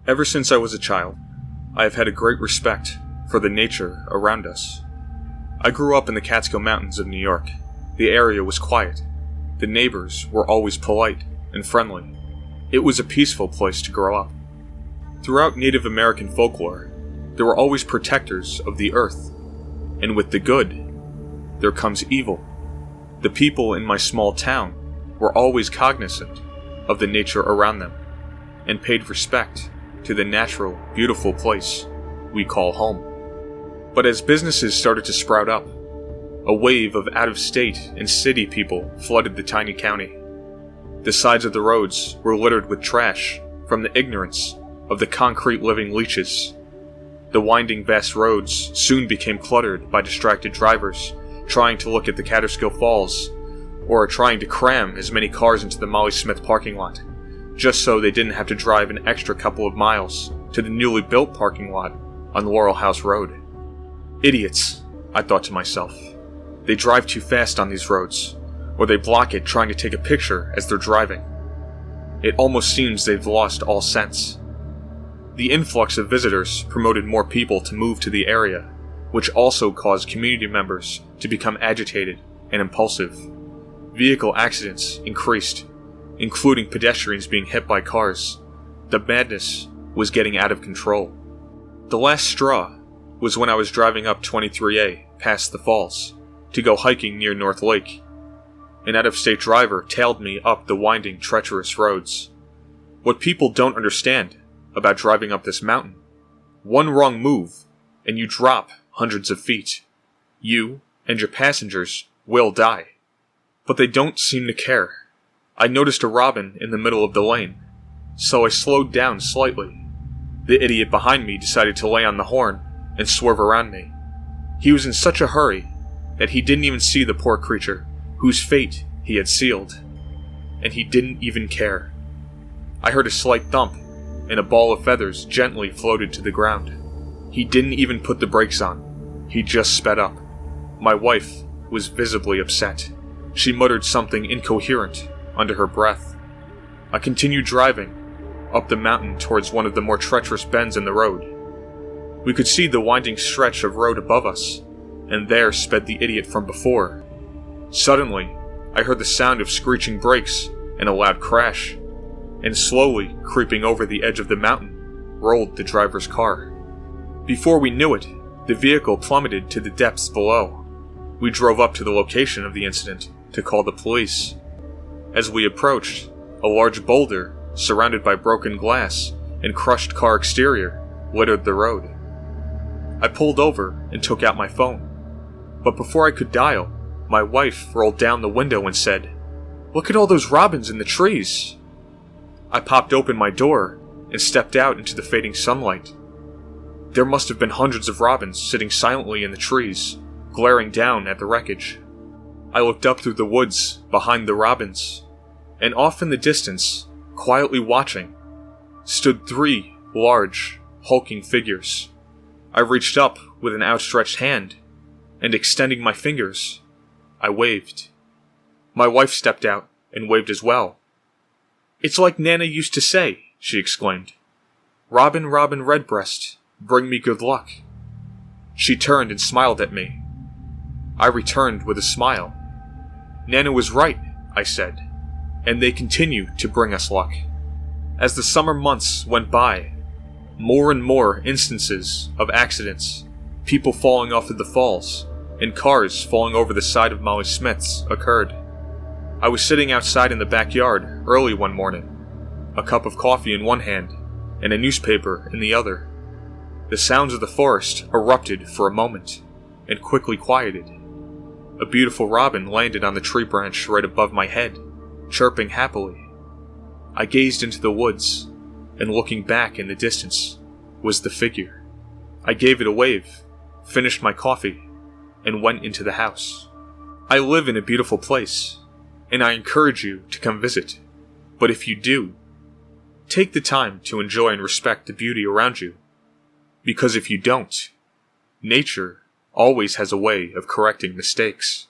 Ever since I was a child, I have had a great respect for the nature around us. I grew up in the Catskill Mountains of New York. The area was quiet. The neighbors were always polite and friendly. It was a peaceful place to grow up. Throughout Native American folklore, there were always protectors of the earth, and with the good, there comes evil. The people in my small town were always cognizant of the nature around them, and paid respect to the natural, beautiful place we call home. But as businesses started to sprout up, a wave of out-of-state and city people flooded the tiny county. The sides of the roads were littered with trash from the ignorance of the concrete living leeches. The winding vast roads soon became cluttered by distracted drivers trying to look at the Catskill Falls, or trying to cram as many cars into the Molly Smith parking lot, just so they didn't have to drive an extra couple of miles to the newly built parking lot on Laurel House Road. Idiots, I thought to myself. They drive too fast on these roads, or they block it trying to take a picture as they're driving. It almost seems they've lost all sense. The influx of visitors promoted more people to move to the area, which also caused community members to become agitated and impulsive. Vehicle accidents increased, including pedestrians being hit by cars. The madness was getting out of control. The last straw was when I was driving up 23A past the falls to go hiking near North Lake. An out-of-state driver tailed me up the winding, treacherous roads. What people don't understand about driving up this mountain: one wrong move and you drop hundreds of feet. You and your passengers will die. But they don't seem to care. I noticed a robin in the middle of the lane, so I slowed down slightly. The idiot behind me decided to lay on the horn and swerve around me. He was in such a hurry that he didn't even see the poor creature whose fate he had sealed, and he didn't even care. I heard a slight thump, and a ball of feathers gently floated to the ground. He didn't even put the brakes on. He just sped up. My wife was visibly upset. She muttered something incoherent under her breath. I continued driving up the mountain towards one of the more treacherous bends in the road. We could see the winding stretch of road above us, and there sped the idiot from before. Suddenly, I heard the sound of screeching brakes and a loud crash, and slowly creeping over the edge of the mountain rolled the driver's car. Before we knew it, the vehicle plummeted to the depths below. We drove up to the location of the incident to call the police. As we approached, a large boulder, surrounded by broken glass and crushed car exterior, littered the road. I pulled over and took out my phone, but before I could dial, my wife rolled down the window and said, "Look at all those robins in the trees." I popped open my door and stepped out into the fading sunlight. There must have been hundreds of robins sitting silently in the trees, glaring down at the wreckage. I looked up through the woods behind the robins, and off in the distance, quietly watching, stood three large, hulking figures. I reached up with an outstretched hand, and extending my fingers, I waved. My wife stepped out and waved as well. "It's like Nana used to say," she exclaimed. "Robin, Robin Redbreast, bring me good luck." She turned and smiled at me. I returned with a smile. "Nana was right," I said, "and they continue to bring us luck." As the summer months went by, more and more instances of accidents, people falling off of the falls, and cars falling over the side of Molly Smith's occurred. I was sitting outside in the backyard early one morning, a cup of coffee in one hand and a newspaper in the other. The sounds of the forest erupted for a moment and quickly quieted. A beautiful robin landed on the tree branch right above my head, chirping happily. I gazed into the woods, and looking back in the distance was the figure. I gave it a wave, finished my coffee, and went into the house. I live in a beautiful place, and I encourage you to come visit. But if you do, take the time to enjoy and respect the beauty around you. Because if you don't, nature always has a way of correcting mistakes.